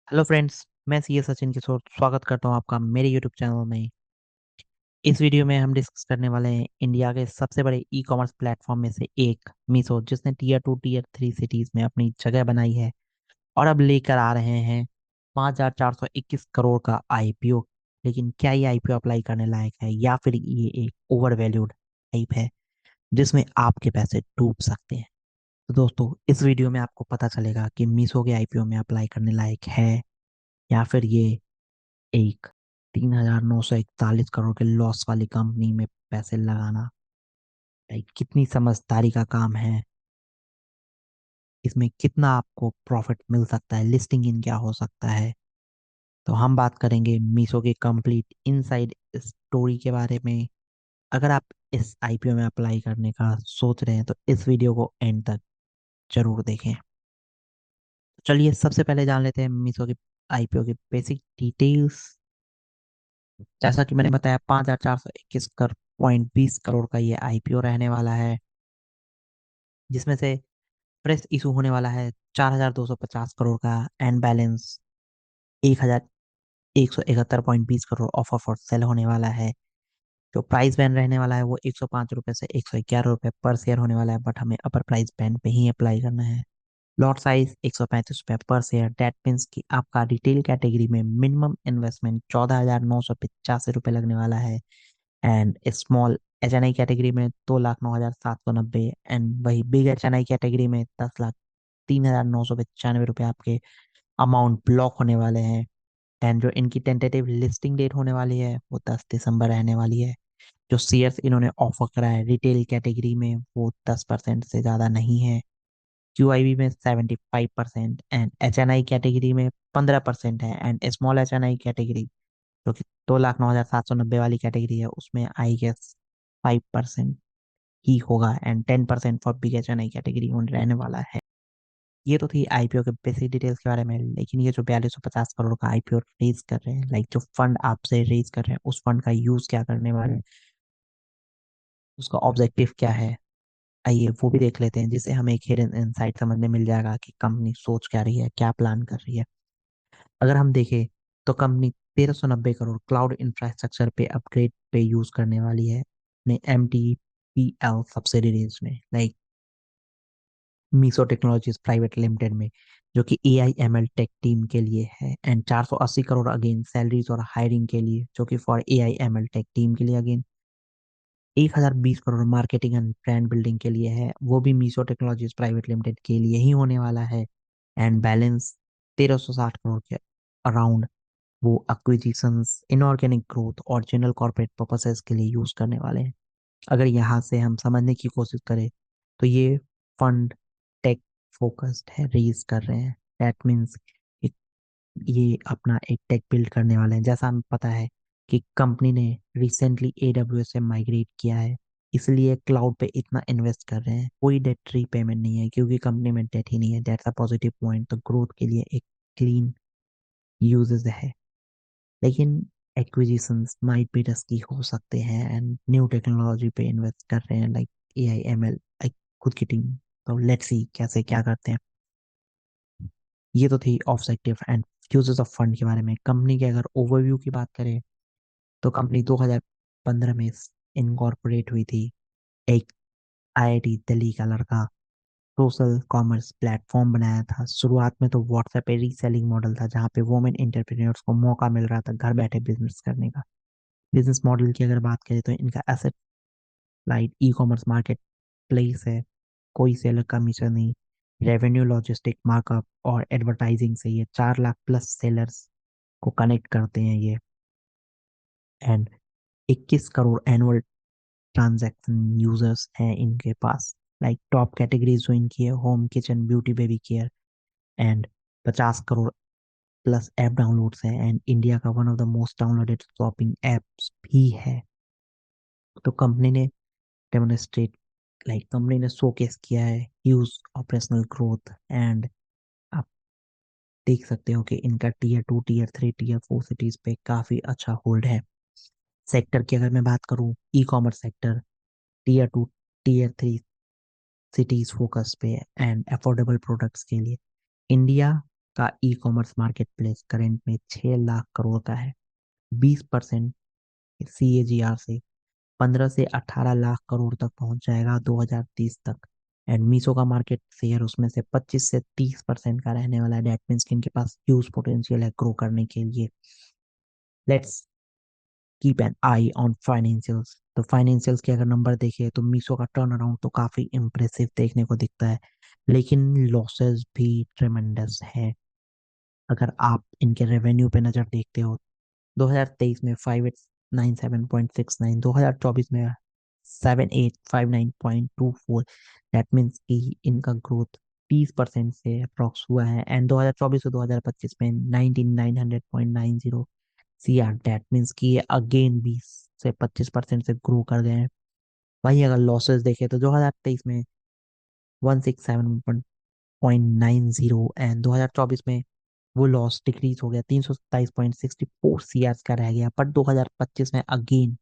Hello friends, मैं सी ए सचिन किशोर स्वागत करता हूँ आपका मेरे यूट्यूब चैनल में। इस वीडियो में हम डिस्कस करने वाले हैं इंडिया के सबसे बड़े ई कॉमर्स प्लेटफॉर्म में से एक मीशो, जिसने टीयर 2 टीयर 3 सिटीज में अपनी जगह बनाई है और अब लेकर आ रहे हैं 5,421 करोड़ का आईपीओ। लेकिन क्या ये आईपीओ अप्लाई करने लायक है या फिर ये एक ओवर वैल्यूड हाइप है जिसमें आपके पैसे डूब सकते हैं? तो दोस्तों, इस वीडियो में आपको पता चलेगा कि मीशो के आईपीओ में अप्लाई करने लायक है या फिर ये एक 3,941 करोड़ के लॉस वाली कंपनी में पैसे लगाना लाइक कितनी समझदारी का काम है। इसमें कितना आपको प्रॉफिट मिल सकता है, लिस्टिंग इन क्या हो सकता है। तो हम बात करेंगे मीशो के कंप्लीट इनसाइड स्टोरी के बारे में। अगर आप इस आईपीओ में अप्लाई करने का सोच रहे हैं तो इस वीडियो को एंड तक जरूर देखें। चलिए सबसे पहले जान लेते हैं मीशो के आईपीओ के बेसिक डिटेल्स। जैसा कि मैंने बताया, 5,421.20 करोड़ का ये आईपीओ रहने वाला है, जिसमें से प्रेस इशू होने वाला है 4,250 करोड़ का, and balance 1,171.20 crore offer for sale होने वाला है। जो प्राइस बैंड रहने वाला है वो 105 रुपये से 111 रुपये पर शेयर होने वाला है, बट हमें अपर प्राइस बैंड पे ही अप्लाई करना है। लॉट साइज 135 रुपये पर शेयर। डेट मीन्स कि आपका रिटेल कैटेगरी में मिनिमम इन्वेस्टमेंट 14,985 रुपये लगने वाला है, एंड स्मॉल HNI कैटेगरी में 2,09,790, एंड वही बिग HNI कैटेगरी में 10,03,995 रुपये आपके अमाउंट ब्लॉक होने वाले हैं। एंड जो इनकी टेंटेटिव लिस्टिंग डेट होने वाली है वो 10 दिसंबर रहने वाली है। जो शेयर्स इन्होंने ऑफर करा है रिटेल कैटेगरी में वो 10% से ज़्यादा नहीं है। QIB में 75% एंड HNI कैटेगरी में 15% है, एंड स्मॉल HNI कैटेगरी जो कि 2,09,790 वाली कैटेगरी है उसमें आई गेस 5% ही होगा, and 10% for big HNI category रहने वाला है। ये तो थी आईपीओ के बेसिक डिटेल्स के बारे में। लेकिन ये जो 4,250 करोड़ का आईपीओ रेज कर रहे हैं, लाइक जो फंड आपसे रेज कर रहे हैं, उस फंड का यूज क्या करने वाले हैं, उसका ऑब्जेक्टिव क्या है, आइए वो भी देख लेते हैं, जिससे हमें एक हिडन इनसाइट समझने मिल जाएगा कि कंपनी सोच क्या रही है, क्या प्लान कर रही है। अगर हम देखें तो कंपनी 1,390 करोड़ क्लाउड इंफ्रास्ट्रक्चर पे अपग्रेड पे यूज करने वाली है अपने MTPL सब्सिडीज में, like Meesho technologies private limited में, जो कि AI/ML टेक टीम के लिए है। एंड 480 करोड़ अगेन सैलरीज और हायरिंग के लिए, जो कि फॉर AI/ML टेक टीम के लिए again 1,020 crore marketing and brand building के लिए है, वो भी मीसो टेक्नोलॉजीज प्राइवेट लिमिटेड के लिए ही होने वाला है। एंड बैलेंस 1,360 करोड़ के अराउंड वो एक्विजिशंस, इनऑर्गेनिक ग्रोथ और जनरल कॉर्पोरेट पर्पसेस के लिए यूज करने वाले हैं। अगर यहाँ से हम समझने की कोशिश करें तो ये फंड टेक फोकस्ड है, रेज कर रहे हैं। दैट मीन्स ये अपना एक टेक बिल्ड करने वाले हैं। जैसा हमें पता है कि कंपनी ने रिसेंटली AWS से माइग्रेट किया है, इसलिए क्लाउड पे इतना इन्वेस्ट कर रहे हैं। कोई डेट रीपेमेंट नहीं है क्योंकि कंपनी में डेट ही नहीं है। That's a positive point. तो ग्रोथ के लिए एक क्लीन यूजेस है, लेकिन एक्विजिशंस माइट बी रिस्की हो सकते हैं, एंड न्यू टेक्नोलॉजी पे इन्वेस्ट कर रहे हैं लाइक AI/ML, खुद की टीम। तो लेट्स सी कैसे क्या करते हैं। ये तो थी objective and uses of fund के बारे में। कंपनी के अगर ओवरव्यू की बात करें तो कंपनी 2015 में इनकॉर्पोरेट हुई थी। एक IIT दिल्ली का लड़का सोशल कॉमर्स प्लेटफॉर्म बनाया था। शुरुआत में तो व्हाट्सएप पे रीसेलिंग मॉडल था, जहाँ पे वुमेन एंटरप्रेन्योर्स को मौका मिल रहा था घर बैठे बिजनेस करने का। बिजनेस मॉडल की अगर बात करें तो इनका एसेट लाइट ई कॉमर्स मार्केट प्लेस है। कोई सेलर कमीशन नहीं, रेवेन्यू, लॉजिस्टिक, मार्कअप और एडवर्टाइजिंग से ये 4 लाख प्लस सेलर्स को कनेक्ट करते हैं ये। And 21 crore annual transaction users हैं इनके पास। लाइक टॉप कैटेगरीज जो इनकी है home, kitchen, beauty, baby care. And 50 crore plus app downloads हैं, एंड इंडिया का one of the most downloaded shopping apps भी है। तो कंपनी ने डेमोन्स्ट्रेट लाइक कंपनी ने शोकेस किया है ह्यूज ऑपरेशनल ग्रोथ। एंड आप देख सकते हो कि इनका टीयर 2 टीयर 3 टीयर 4 सिटीज पे काफी अच्छा होल्ड है। सेक्टर की अगर मैं बात करूं, e commerce sector tier 2 tier 3 cities focus पे है एंड अफोर्डेबल प्रोडक्ट्स के लिए। इंडिया का e commerce marketplace current में 6 लाख करोड़ का है। 20% CAGR से 15 से 18 लाख करोड़ तक पहुंच जाएगा 2030 तक। एंड मीशो का मार्केट शेयर उसमें से 25 से 30% का रहने वाला है। डेट मीन्स कि इनके पास ह्यूज पोटेंशियल है ग्रो करने के लिए। Let's keep an I on financials. तो फाइनेंशियल्स के अगर नंबर देखें तो मीशो का टर्न अराउंड तो काफी इम्प्रेसिव देखने को दिखता है, लेकिन लॉसेस भी ट्रेमेंडस है। अगर आप इनके रेवेन्यू पे नजर देखते हो, 2023 में 5897.69, 2024 में 7859.24। दैट मीन्स कि इनका ग्रोथ 30% से अप्रोक्स हुआ है। एंड 2024 से 2025 में 19900.90 CR। दैट मीन्स कि ये अगेन 20 से 25% से ग्रो कर गए हैं। वहीं अगर लॉसेस देखें तो 2023 में 167.90 एंड 2024 में वो लॉस डिक्रीज हो गया, 327.64 CR का रह गया। बट 2025 में अगेन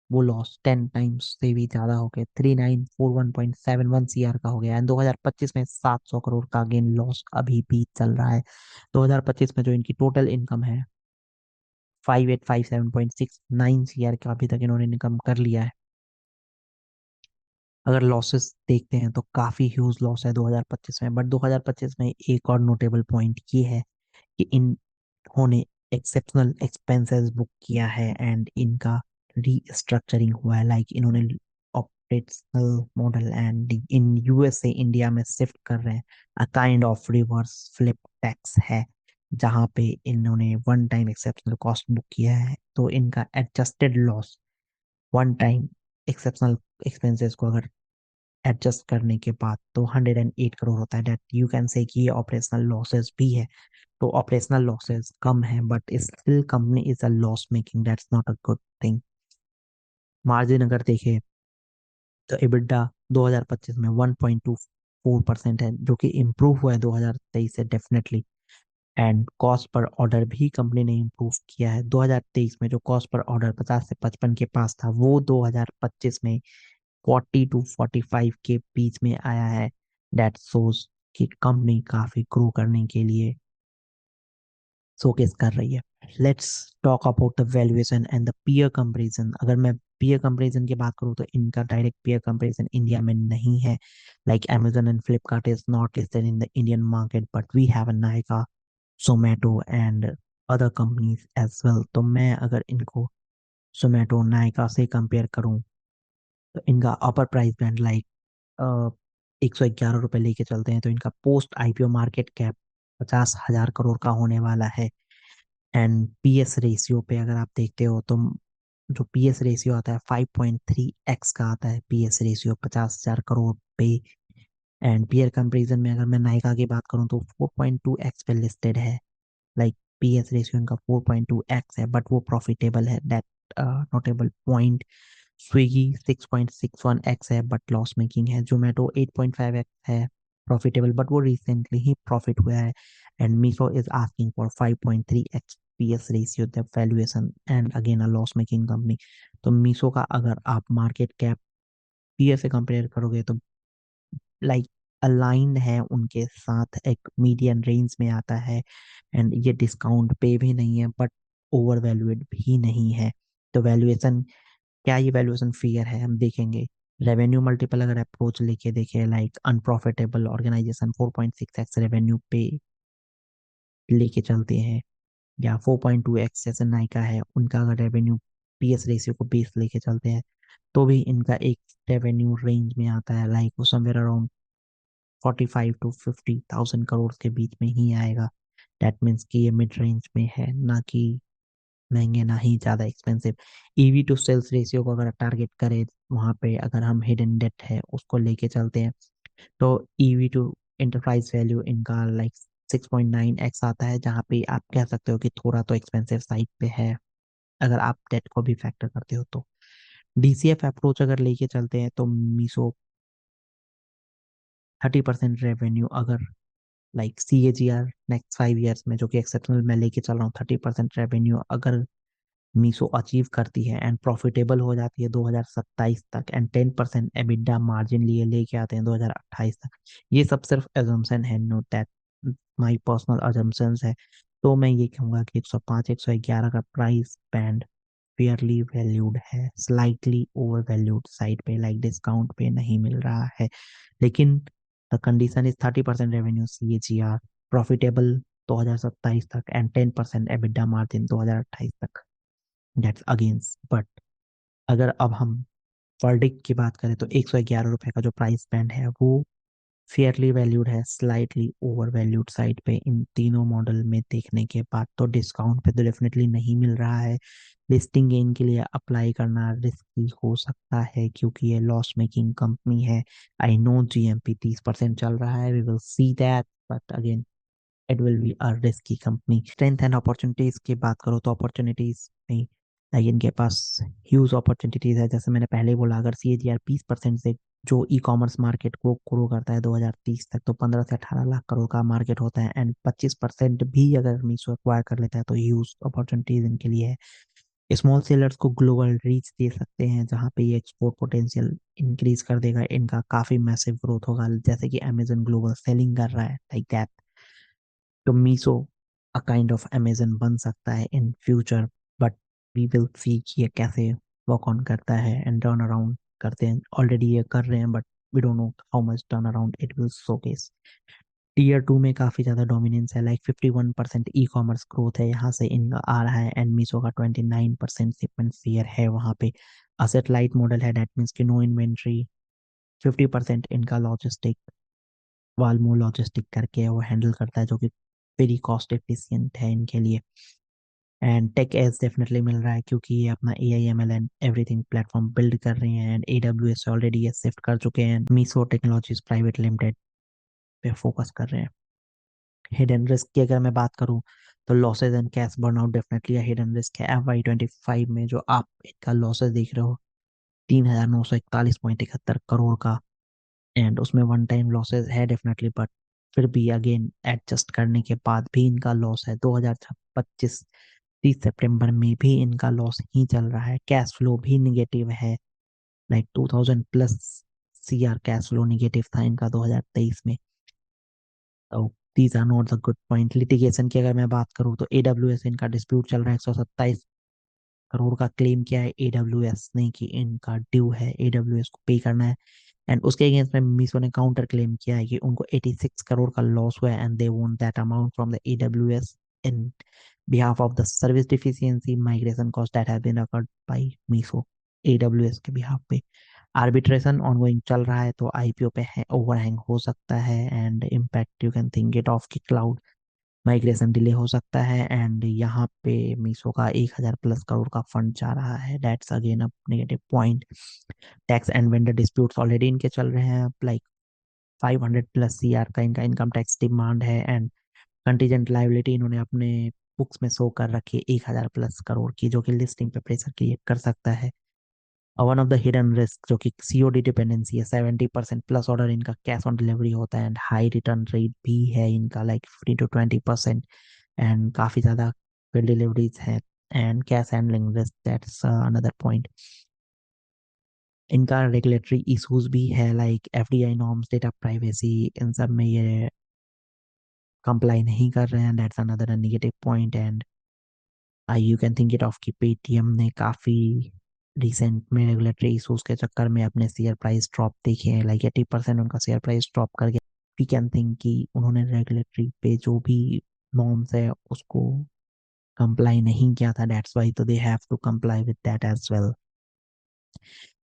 वो लॉस 10 टाइम्स से भी ज्यादा हो गया, 3941.71 CR का हो गया। एंड 2025 में 700 करोड़ का अगेन लॉस अभी भी चल रहा है। 2025 में जो इनकी टोटल इनकम है 5857.69 CR का अभी तक इन्होंने इनकम कर लिया है। अगर लॉसेस देखते हैं तो काफी ह्यूज लॉस है 2025 में। बट 2025 में एक और नोटेबल पॉइंट ये है कि इन्होंने एक्सेप्शनल एक्सपेंसेस बुक किया है एंड इनका रीस्ट्रक्चरिंग हुआ है। लाइक इन्होंने operational model and in US से इंडिया में शिफ्ट कर रहे हैं। अ kind of reverse flip tax है, जहाँ पे इन्होंने one time exceptional cost book किया है। तो इनका adjusted loss one time exceptional expenses को अगर एडजस्ट करने के बाद तो 108 करोड़ होता है। डेट यू कैन से कि ये ऑपरेशनल लॉसेस भी है। तो ऑपरेशनल लॉसेस कम है but still company is a loss making, that's not a good thing. Margin अगर देखें तो EBITDA 2025 में 1.24% है, जो कि इम्प्रूव हुआ है 2023 से definitely. And cost per order भी कंपनी ने इम्प्रूव किया है। 2023 में जो कॉस्ट पर ऑर्डर 50 से 55 के पास था वो 2025 में 40 to 45 के बीच में आया है। दैट शोज कि कंपनी काफी ग्रो करने के लिए शोकेस कर रही है। Let's talk about the valuation and the peer comparison. अगर मैं पीयर कंपैरिजन की बात करूँ तो इनका डायरेक्ट पीयर कंपैरिजन इंडिया में नहीं है। Like Amazon and Flipkart is not listed in the Indian market, but we have a Nykaa, Zomato and other companies as well. तो मैं अगर इनको जोमेटो नायका से कंपेयर करूँ तो इनका अपर प्राइस बैंड लाइक 111 रुपये लेके चलते हैं तो इनका post IPO market cap 50,000 crore का होने वाला है। एंड PS रेशियो पे अगर आप देखते हो तो जो PS रेशियो आता है 5.3x का आता है, PS रेशियो 50,000 करोड़ पे। एंड पीयर कंपेरिजन में अगर मैं नायका की बात करूँ तो 4.2x पे लिस्टेड है। लाइक PS रेशियो इनका 4.2x है बट वो प्रॉफिटेबल है, that notable point. Swiggy 6.61x है बट लॉस मेकिंग है। जोमेटो 8.5x है प्रॉफिटेबल, बट वो रिसेंटली ही प्रॉफिट हुआ है। And Meesho is asking for 5.3x PS ratio the valuation and again a loss making company. तो मीशो का अगर आप मार्केट कैप पीएस से कंपेयर करोगे तो लाइक अलाइंड है उनके साथ, एक मीडियन रेंज में आता है। एंड ये डिस्काउंट पे भी नहीं है बट ओवर वैल्यूएड भी नहीं है। तो वैल्यूएशन, क्या ये वैल्यूएशन फिगर है हम देखेंगे। रेवेन्यू मल्टीपल अगर अप्रोच लेके देखे, like unprofitable organisation 4.6x revenue पे लेके चलते हैं, या 4.2x जैसे नाइका है उनका अगर रेवेन्यू PS रेशियो को 20 लेके चलते हैं तो भी इनका एक रेवेन्यू रेंज में आता है, लाइक वो समवेयर अराउंड 45 to 50,000 करोड़ के बीच में ही आएगा। दैट मीन्स कि ये मिड रेंज में है, ना कि महंगे ना ही ज्यादा expensive. EV to sales ratio को अगर टारगेट करें, वहां पे अगर हम हिडन डेट है उसको लेके चलते हैं तो EV to एंटरप्राइज वैल्यू इनका लाइक 6.9x आता है, जहाँ पे आप कह सकते हो कि थोड़ा तो एक्सपेंसिव साइड पे है अगर आप डेट को भी फैक्टर करते हो तो। DCF अप्रोच अगर लेके चलते हैं तो मीशो 30% रेवेन्यू अगर लाइक CAGR नेक्स्ट 5 ईयर्स में, जो कि एक्सेप्शनल मैं लेके चल रहा हूँ, 30% रेवेन्यू अगर मीशो अचीव करती है एंड प्रॉफिटेबल हो जाती है 2027 तक, एंड 10% EBITDA मार्जिन लिए लेके आते हैं 2028 तक। ये सब सिर्फ एजम्पशन है, note that my personal assumptions है, तो मैं ये कहूँगा कि 105 111 का प्राइस बैंड फेयरली वैल्यूड है, स्लाइटली ओवर वैल्यूड साइड पे, लाइक डिस्काउंट पे नहीं मिल रहा है। लेकिन the condition is 30% revenue CAGR, profitable 2027 तक, एंड 10% EBITDA मार्जिन 2028 तक। दैट्स अगेंस्ट, बट अगर अब हम वर्डिक्ट की बात करें तो 111 रुपए का जो प्राइस बैंड है वो फेयरली वैल्यूड है, स्लाइटली ओवर वैल्यूड साइड पे इन तीनों मॉडल में देखने के बाद। तो डिस्काउंट पे तो डेफिनेटली नहीं मिल रहा है। लिस्टिंग गेन के लिए अप्लाई करना रिस्की हो सकता है क्योंकि ये लॉस मेकिंग कंपनी है। आई नो GMP 30% चल रहा है, we will see that, but again it will be a risky company. Strength and opportunities की बात करो तो अपॉर्चुनिटीज में लाइक इनके पास ह्यूज अपॉर्चुनिटीज है। जैसे मैंने पहले बोला, अगर CAGR 20% से जो ई कॉमर्स मार्केट को ग्रो करता है 2030 तक, तो 15 से 18 लाख करोड़ का मार्केट होता है, एंड 25% भी अगर मीशो एक्वायर कर लेता है तो ह्यूज अपॉर्चुनिटीज इनके लिए है। स्मॉल सेलर्स को ग्लोबल रीच दे सकते हैं जहाँ पे ये एक्सपोर्ट पोटेंशियल इंक्रीज कर देगा, इनका काफी मैसिव ग्रोथ होगा, जैसे कि अमेजन ग्लोबल सेलिंग कर रहा है, लाइक दैट। तो Meesho a kind of Amazon बन सकता है in future, but we will see कि ये कैसे वर्क ऑन करता है एंड टर्न अराउंड करते हैं। ऑलरेडी ये कर रहे हैं, but we don't know how much turnaround it will showcase. Tier 2 में काफी ज्यादा डोमिनेंस है, लाइक 51% ई कॉमर्स ग्रोथ है यहाँ से इनका आ रहा है, एंड मीशो का 29% शिपमेंट शेयर है वहाँ पे। असेट लाइट मॉडल है, दैट मीन्स कि नो इन्वेंट्री। 50% इनका लॉजिस्टिक, वालमो लॉजिस्टिक करके वो हैंडल करता है, जो कि वेरी कॉस्ट एफिशिएंट है इनके लिए। एंड टेक एज डेफिनेटली मिल रहा है क्योंकि ये अपना AI ML and everything platform build कर रहे हैं, एंड AWS से ऑलरेडी ये शिफ्ट कर चुके हैं, मीसो टेक्नोलॉजीज प्राइवेट लिमिटेड पे फोकस कर रहे हैं। हिडन रिस्क की अगर मैं बात करूं तो losses and cash burnout definitely hidden risk है। FY 25 में जो आप इनका लॉसेज देख रहे हो 3,941.71 करोड़ का, एंड उसमें वन टाइम लॉसेस है डेफिनेटली, बट फिर भी अगेन एडजस्ट करने के बाद भी इनका लॉस है। 2025 30 सितंबर में भी इनका लॉस ही चल रहा है, कैश फ्लो भी निगेटिव है, like 2000+ CR cash flow negative था इनका 2023 में। तो these are not the good point. Litigation की अगर मैं बात करूँ तो AWS इनका डिस्प्यूट चल रहा है, 127 करोड़ का क्लेम किया है AWS ने कि इनका ड्यू है, AWS को पे करना है। एंड उसके अगेंस्ट में मीसो ने काउंटर क्लेम किया है कि उनको 86 करोड़ का लॉस हुआ है, and they want that amount from the AWS in behalf of the service deficiency migration cost that have been accrued by Meesho, AWS के बिहाफ पे। आर्बिट्रेशन ऑनगोइंग चल रहा है, तो IPO पे है ओवरहैंग हो सकता है, and impact you can think it of की क्लाउड माइग्रेशन डिले हो सकता है, एंड यहाँ पे मीसो का 1,000+ करोड़ का फंड जा रहा है, that's again a negative point. Tax and vendor disputes already इनके चल रहे हैं, लाइक 500+ CR का इनका इनकम टैक्स डिमांड है, एंड कंटीजेंट लाइबिलिटी इन्होंने अपने बुक्स में शो कर रखी है 1,000+ करोड़ की, जो कि लिस्टिंग पे प्रेशर क्रिएट कर सकता है। और one of the hidden risk जो कि COD डिपेंडेंसी है, 70%+ ऑर्डर इनका कैश ऑन डिलीवरी होता है, एंड हाई रिटर्न रेट भी है इनका, लाइक 15 to 20%, एंड काफ़ी ज़्यादा डिलीवरीज है, and cash handling risk, that's another point. इनका रेगुलेटरी इश्यूज भी है, like FDI norms, data privacy, इन सब में ये कंप्लाई नहीं कर रहे हैं, that's another negative point. And I you can think it of कि पेटीएम ने काफ़ी रिसेंट में रेगुलेटरी इश्यूज के चक्कर में अपने शेयर प्राइस ड्रॉप देखे हैं, लाइक 80% उनका शेयर प्राइस ड्रॉप कर गया। वी कैन थिंक कि उन्होंने रेगुलेटरी पे जो भी नॉर्म्स है उसको कंप्लाई नहीं किया था, दैट्स वाई, तो they have to comply with that as well.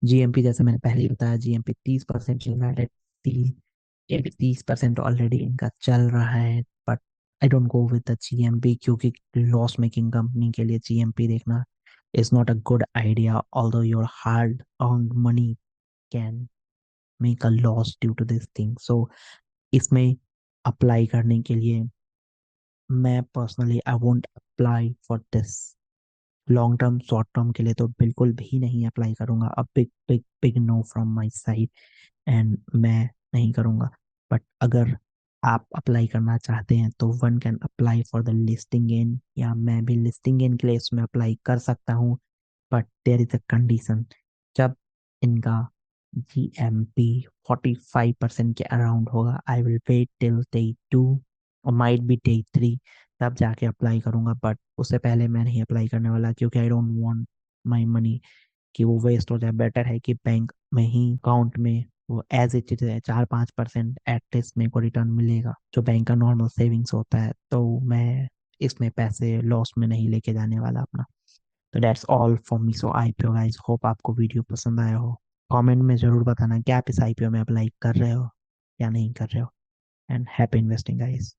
GMP जैसे मैंने पहले ही बताया, GMP 30% चल रहा है, 30% ऑलरेडी इनका चल रहा है, but I don't go with the GMP क्योंकि लॉस मेकिंग कंपनी के लिए GMP देखना is not a good idea, although your hard earned money can make a loss due to this thing. So इसमें apply करने के लिए मैं personally I won't apply for this. Long term short term के लिए तो बिल्कुल भी नहीं अप्लाई करूंगा, a big big big no from my side, and मैं नहीं करूंगा। बट अगर आप अप्लाई करना चाहते हैं तो one can apply for the listing gain, या मैं भी लिस्टिंग गेन के लिए इसमें अप्लाई कर सकता हूँ, but there is a condition. जब इनका GMP 45% के अराउंड होगा, I will wait till they do और माइट बी डे थ्री तब जाके अप्लाई करूंगा, बट उससे पहले मैं नहीं अप्लाई करने वाला, क्योंकि I don't want my money कि वो वेस्ट हो जाए। बेटर है कि बैंक में ही अकाउंट में वो एज इट इज है, 4-5% एटलीस्ट मेरे को रिटर्न मिलेगा, जो बैंक का नॉर्मल सेविंग्स होता है। तो मैं इसमें पैसे लॉस में नहीं लेके जाने वाला अपना। तो that's all for me. So IPO guys, hope आपको वीडियो पसंद आया हो। कमेंट में जरूर बताना कि आप इस आईपीओ में अप्लाई कर रहे हो या नहीं कर रहे हो। And happy investing guys.